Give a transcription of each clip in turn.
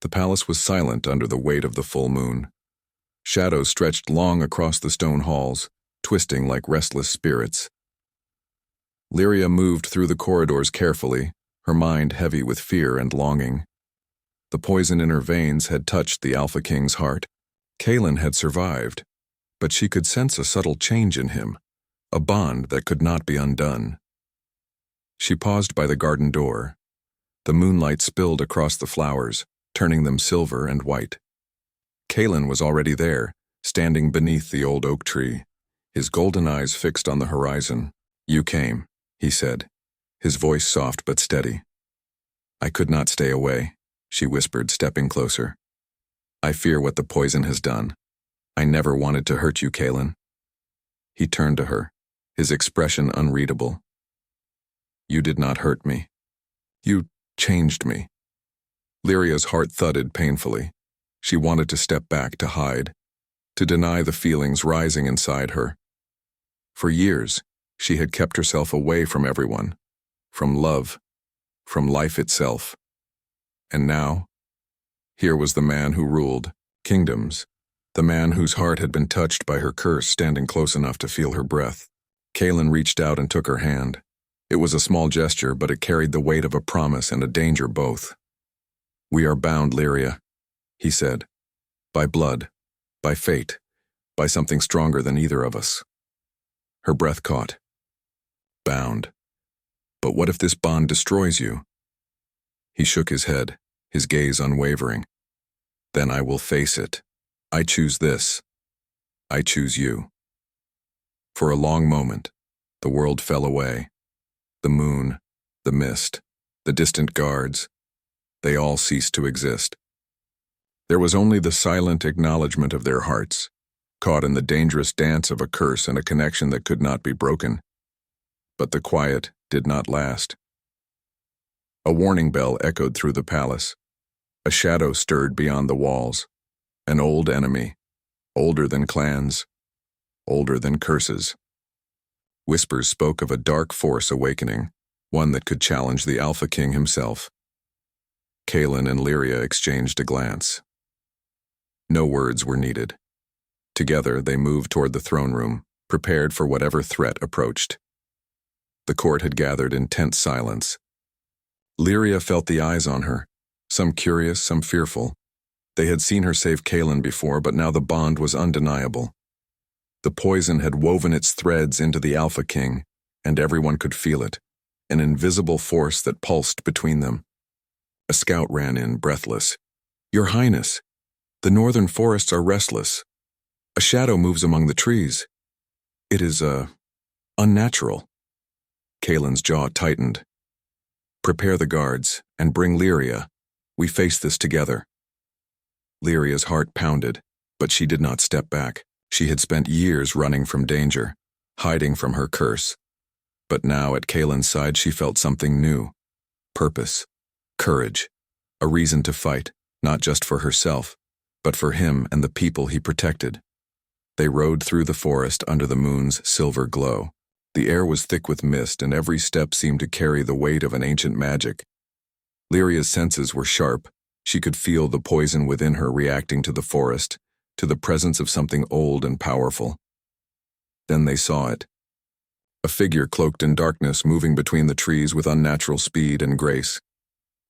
The palace was silent under the weight of the full moon. Shadows stretched long across the stone halls, twisting like restless spirits. Lyria moved through the corridors carefully, her mind heavy with fear and longing. The poison in her veins had touched the Alpha King's heart. Kalen had survived, but she could sense a subtle change in him, a bond that could not be undone. She paused by the garden door. The moonlight spilled across the flowers, turning them silver and white. Kalen was already there, standing beneath the old oak tree, his golden eyes fixed on the horizon. "You came," he said, his voice soft but steady. "I could not stay away," she whispered, stepping closer. "I fear what the poison has done. I never wanted to hurt you, Kalen." He turned to her, his expression unreadable. "You did not hurt me. You changed me." Lyria's heart thudded painfully. She wanted to step back, to hide, to deny the feelings rising inside her. For years, she had kept herself away from everyone, from love, from life itself. And now, here was the man who ruled kingdoms, the man whose heart had been touched by her curse, standing close enough to feel her breath. Kalen reached out and took her hand. It was a small gesture, but it carried the weight of a promise and a danger both. "We are bound, Lyria," he said. "By blood, by fate, by something stronger than either of us." Her breath caught. Bound. But what if this bond destroys you? He shook his head, his gaze unwavering. "Then I will face it. I choose this. I choose you." For a long moment, the world fell away. The moon, the mist, the distant guards, they all ceased to exist. There was only the silent acknowledgement of their hearts, caught in the dangerous dance of a curse and a connection that could not be broken. But the quiet did not last. A warning bell echoed through the palace. A shadow stirred beyond the walls. An old enemy, older than clans, older than curses. Whispers spoke of a dark force awakening, one that could challenge the Alpha King himself. Kalen and Lyria exchanged a glance. No words were needed. Together they moved toward the throne room, prepared for whatever threat approached. The court had gathered in tense silence. Lyria felt the eyes on her, some curious, some fearful. They had seen her save Kalen before, but now the bond was undeniable. The poison had woven its threads into the Alpha King, and everyone could feel it, an invisible force that pulsed between them. A scout ran in, breathless. "Your Highness, the northern forests are restless. A shadow moves among the trees. It is, unnatural." Kalen's jaw tightened. "Prepare the guards, and bring Lyria. We face this together." Lyria's heart pounded, but she did not step back. She had spent years running from danger, hiding from her curse. But now at Kalen's side she felt something new. Purpose, courage, a reason to fight, not just for herself, but for him and the people he protected. They rode through the forest under the moon's silver glow. The air was thick with mist, and every step seemed to carry the weight of an ancient magic. Lyria's senses were sharp. She could feel the poison within her reacting to the forest, to the presence of something old and powerful. Then they saw it. A figure cloaked in darkness moving between the trees with unnatural speed and grace.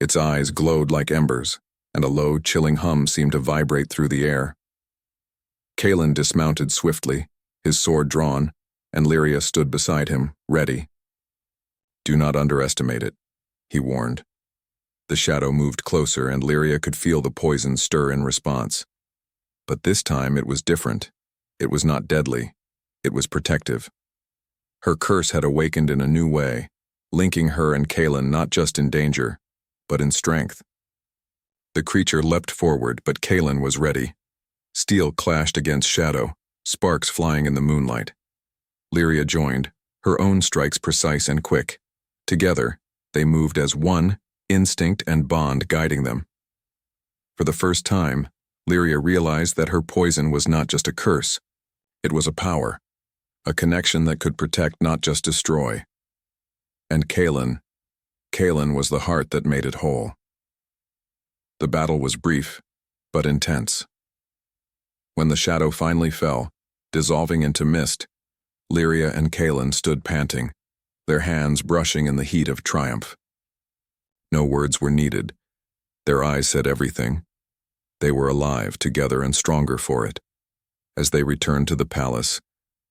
Its eyes glowed like embers, and a low, chilling hum seemed to vibrate through the air. Kalen dismounted swiftly, his sword drawn, and Lyria stood beside him, ready. "Do not underestimate it," he warned. The shadow moved closer, and Lyria could feel the poison stir in response. But this time it was different. It was not deadly. It was protective. Her curse had awakened in a new way, linking her and Kalen not just in danger, but in strength. The creature leapt forward, but Kalen was ready. Steel clashed against shadow, sparks flying in the moonlight. Lyria joined, her own strikes precise and quick. Together, they moved as one, instinct and bond guiding them. For the first time, Lyria realized that her poison was not just a curse. It was a power, a connection that could protect, not just destroy. And Kalen was the heart that made it whole. The battle was brief, but intense. When the shadow finally fell, dissolving into mist, Lyria and Kalen stood panting, their hands brushing in the heat of triumph. No words were needed. Their eyes said everything. They were alive, together, and stronger for it. As they returned to the palace,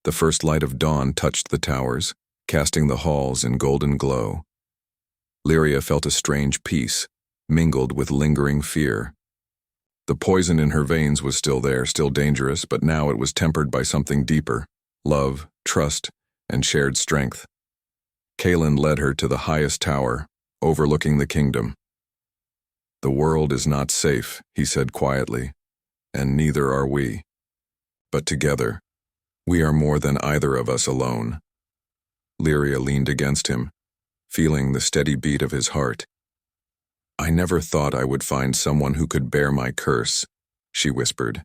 the first light of dawn touched the towers, casting the halls in golden glow. Lyria felt a strange peace, mingled with lingering fear. The poison in her veins was still there, still dangerous, but now it was tempered by something deeper: love, trust, and shared strength. Kalen led her to the highest tower, overlooking the kingdom. "The world is not safe," he said quietly, "and neither are we. But together, we are more than either of us alone." Lyria leaned against him, feeling the steady beat of his heart. "I never thought I would find someone who could bear my curse," she whispered.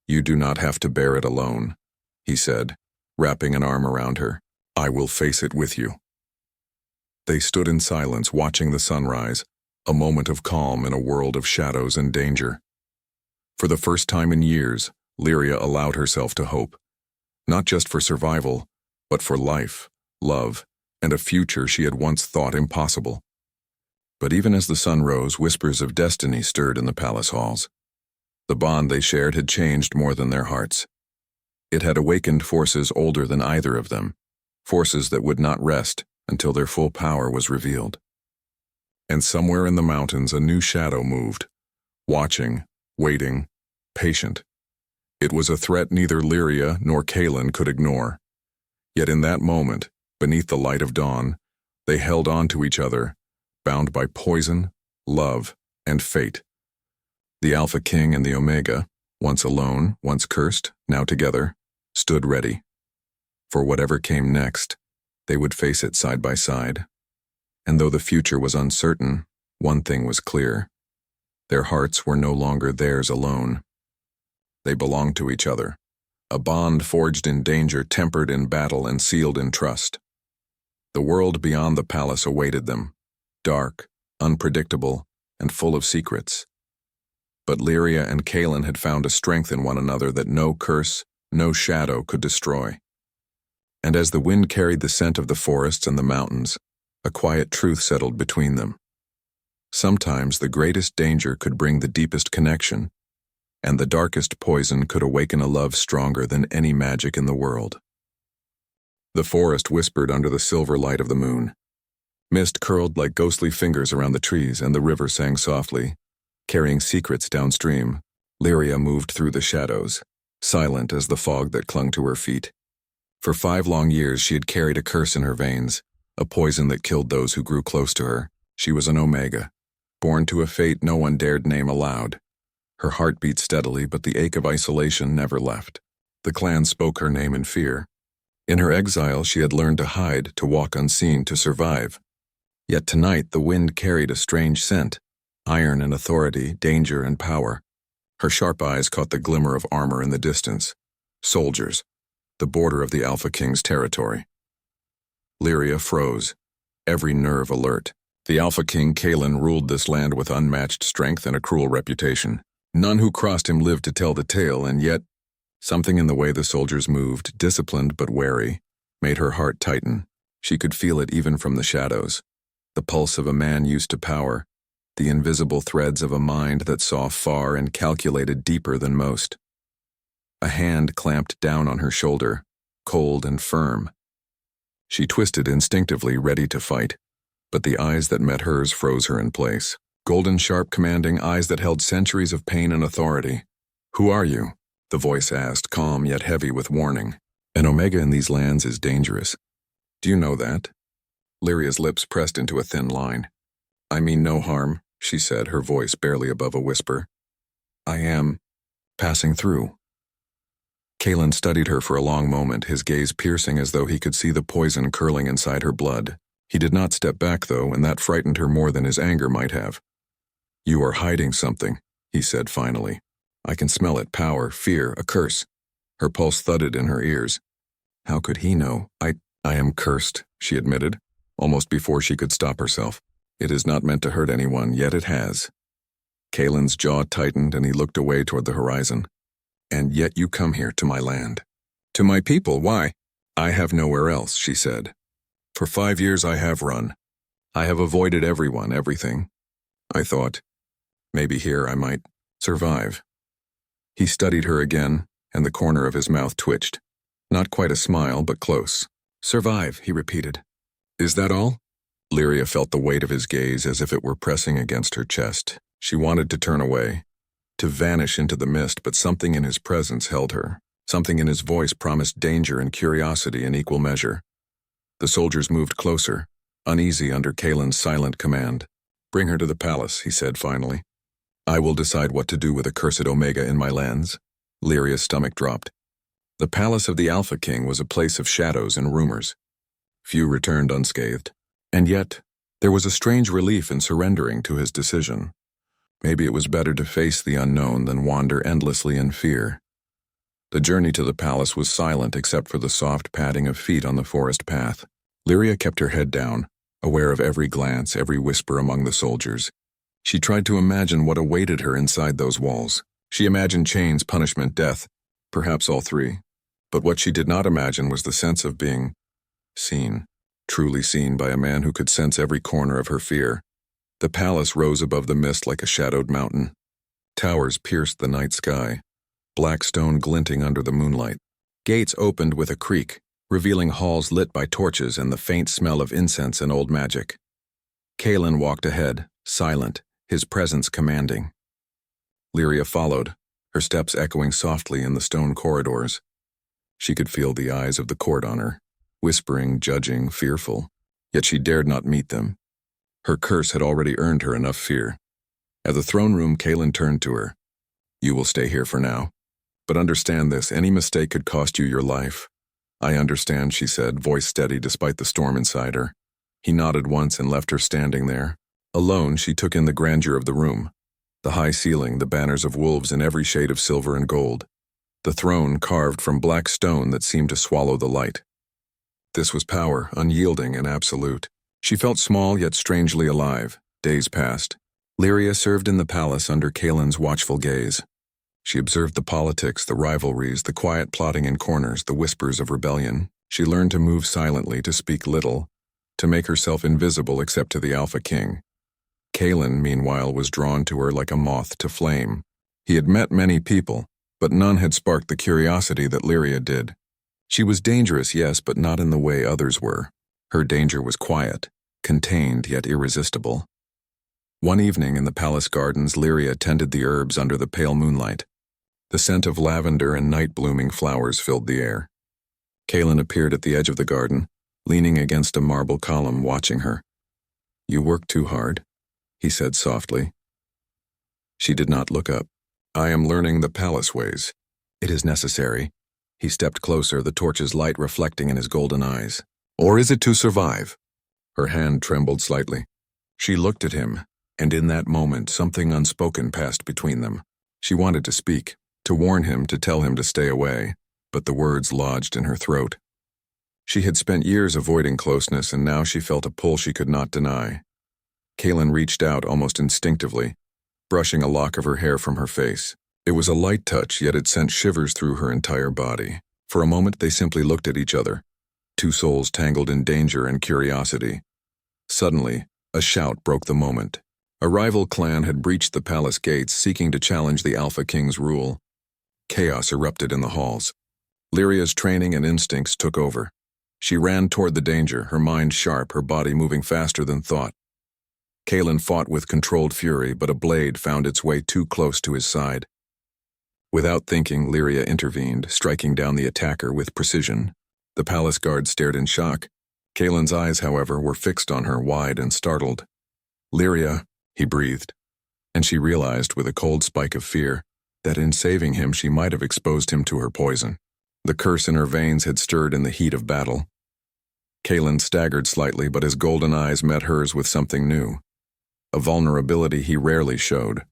"You do not have to bear it alone," he said, wrapping an arm around her. "I will face it with you." They stood in silence, watching the sunrise, a moment of calm in a world of shadows and danger. For the first time in years, Lyria allowed herself to hope, not just for survival, but for life, love, and a future she had once thought impossible. But even as the sun rose, whispers of destiny stirred in the palace halls. The bond they shared had changed more than their hearts. It had awakened forces older than either of them, forces that would not rest until their full power was revealed. And somewhere in the mountains a new shadow moved, watching, waiting, patient. It was a threat neither Lyria nor Kalen could ignore. Yet in that moment, beneath the light of dawn, they held on to each other, bound by poison, love, and fate. The Alpha King and the Omega, once alone, once cursed, now together, stood ready. For whatever came next, they would face it side by side. And though the future was uncertain, one thing was clear: their hearts were no longer theirs alone. They belonged to each other, a bond forged in danger, tempered in battle, and sealed in trust. The world beyond the palace awaited them, dark, unpredictable, and full of secrets. But Lyria and Kalen had found a strength in one another that no curse, no shadow could destroy. And as the wind carried the scent of the forests and the mountains, a quiet truth settled between them. Sometimes the greatest danger could bring the deepest connection, and the darkest poison could awaken a love stronger than any magic in the world. The forest whispered under the silver light of the moon. Mist curled like ghostly fingers around the trees, and the river sang softly, carrying secrets downstream. Lyria moved through the shadows, silent as the fog that clung to her feet. For 5 long years she had carried a curse in her veins, a poison that killed those who grew close to her. She was an Omega, born to a fate no one dared name aloud. Her heart beat steadily, but the ache of isolation never left. The clan spoke her name in fear. In her exile, she had learned to hide, to walk unseen, to survive. Yet tonight the wind carried a strange scent: iron and authority, danger and power. Her sharp eyes caught the glimmer of armor in the distance. Soldiers, the border of the Alpha King's territory. Lyria froze, every nerve alert. The Alpha King Kalen ruled this land with unmatched strength and a cruel reputation. None who crossed him lived to tell the tale, and yet something in the way the soldiers moved, disciplined but wary, made her heart tighten. She could feel it even from the shadows. The pulse of a man used to power, the invisible threads of a mind that saw far and calculated deeper than most. A hand clamped down on her shoulder, cold and firm. She twisted instinctively, ready to fight, but the eyes that met hers froze her in place. Golden, sharp, commanding eyes that held centuries of pain and authority. "Who are you?" the voice asked, calm yet heavy with warning. "An Omega in these lands is dangerous. Do you know that?" Lyria's lips pressed into a thin line. "I mean no harm," she said, her voice barely above a whisper. "I am passing through." Kalen studied her for a long moment, his gaze piercing as though he could see the poison curling inside her blood. He did not step back, though, and that frightened her more than his anger might have. "You are hiding something," he said finally. "I can smell it: power, fear, a curse." Her pulse thudded in her ears. How could he know? I am cursed," she admitted, almost before she could stop herself. "It is not meant to hurt anyone, yet it has." Kalen's jaw tightened and he looked away toward the horizon. And yet you come here to my land. To my people, why? I have nowhere else, she said. For 5 years I have run. I have avoided everyone, everything. I thought, maybe here I might survive. He studied her again, and the corner of his mouth twitched. Not quite a smile, but close. Survive, he repeated. Is that all? Lyria felt the weight of his gaze as if it were pressing against her chest. She wanted to turn away, to vanish into the mist, but something in his presence held her. Something in his voice promised danger and curiosity in equal measure. The soldiers moved closer, uneasy under Kalen's silent command. Bring her to the palace, he said finally. I will decide what to do with accursed Omega in my lands. Lyria's stomach dropped. The palace of the Alpha King was a place of shadows and rumors. Few returned unscathed. And yet, there was a strange relief in surrendering to his decision. Maybe it was better to face the unknown than wander endlessly in fear. The journey to the palace was silent except for the soft padding of feet on the forest path. Lyria kept her head down, aware of every glance, every whisper among the soldiers. She tried to imagine what awaited her inside those walls. She imagined chains, punishment, death, perhaps all three. But what she did not imagine was the sense of being seen, truly seen by a man who could sense every corner of her fear. The palace rose above the mist like a shadowed mountain. Towers pierced the night sky, black stone glinting under the moonlight. Gates opened with a creak, revealing halls lit by torches and the faint smell of incense and old magic. Kalen walked ahead, silent, his presence commanding. Lyria followed, her steps echoing softly in the stone corridors. She could feel the eyes of the court on her, whispering, judging, fearful, yet she dared not meet them. Her curse had already earned her enough fear. At the throne room, Kalen turned to her. You will stay here for now. But understand this, any mistake could cost you your life. I understand, she said, voice steady despite the storm inside her. He nodded once and left her standing there. Alone, she took in the grandeur of the room. The high ceiling, the banners of wolves in every shade of silver and gold. The throne carved from black stone that seemed to swallow the light. This was power, unyielding and absolute. She felt small yet strangely alive. Days passed. Lyria served in the palace under Kalen's watchful gaze. She observed the politics, the rivalries, the quiet plotting in corners, the whispers of rebellion. She learned to move silently, to speak little, to make herself invisible except to the Alpha King. Kalen, meanwhile, was drawn to her like a moth to flame. He had met many people, but none had sparked the curiosity that Lyria did. She was dangerous, yes, but not in the way others were. Her danger was quiet, contained yet irresistible. One evening in the palace gardens, Lyria tended the herbs under the pale moonlight. The scent of lavender and night-blooming flowers filled the air. Kalen appeared at the edge of the garden, leaning against a marble column, watching her. You work too hard, he said softly. She did not look up. I am learning the palace ways. It is necessary. He stepped closer, the torch's light reflecting in his golden eyes. Or is it to survive? Her hand trembled slightly. She looked at him, and in that moment something unspoken passed between them. She wanted to speak, to warn him, to tell him to stay away, but the words lodged in her throat. She had spent years avoiding closeness, and now she felt a pull she could not deny. Kalen reached out almost instinctively, brushing a lock of her hair from her face. It was a light touch, yet it sent shivers through her entire body. For a moment they simply looked at each other, two souls tangled in danger and curiosity. Suddenly, a shout broke the moment. A rival clan had breached the palace gates, seeking to challenge the Alpha King's rule. Chaos erupted in the halls. Lyria's training and instincts took over. She ran toward the danger, her mind sharp, her body moving faster than thought. Kalen fought with controlled fury, but a blade found its way too close to his side. Without thinking, Lyria intervened, striking down the attacker with precision. The palace guard stared in shock. Kalen's eyes, however, were fixed on her, wide and startled. Lyria, he breathed, and she realized with a cold spike of fear that in saving him she might have exposed him to her poison. The curse in her veins had stirred in the heat of battle. Kalen staggered slightly, but his golden eyes met hers with something new, a vulnerability he rarely showed.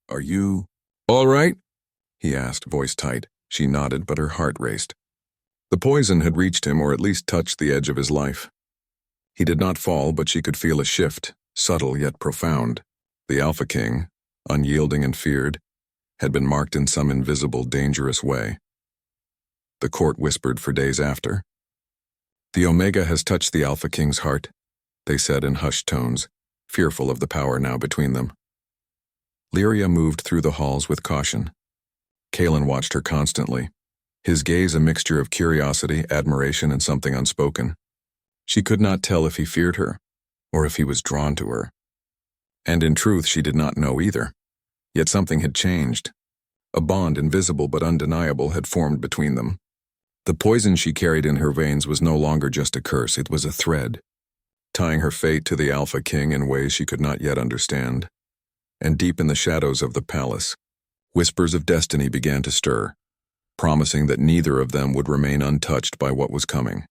Are you all right? He asked, voice tight. She nodded, but her heart raced. The poison had reached him, or at least touched the edge of his life. He did not fall, but she could feel a shift, subtle yet profound. The Alpha King, unyielding and feared, had been marked in some invisible, dangerous way. The court whispered for days after. "The Omega has touched the Alpha King's heart," they said in hushed tones, fearful of the power now between them. Lyria moved through the halls with caution. Kalen watched her constantly, his gaze a mixture of curiosity, admiration, and something unspoken. She could not tell if he feared her, or if he was drawn to her. And in truth, she did not know either. Yet something had changed. A bond, invisible but undeniable, had formed between them. The poison she carried in her veins was no longer just a curse, it was a thread, tying her fate to the Alpha King in ways she could not yet understand. And deep in the shadows of the palace, whispers of destiny began to stir, promising that neither of them would remain untouched by what was coming.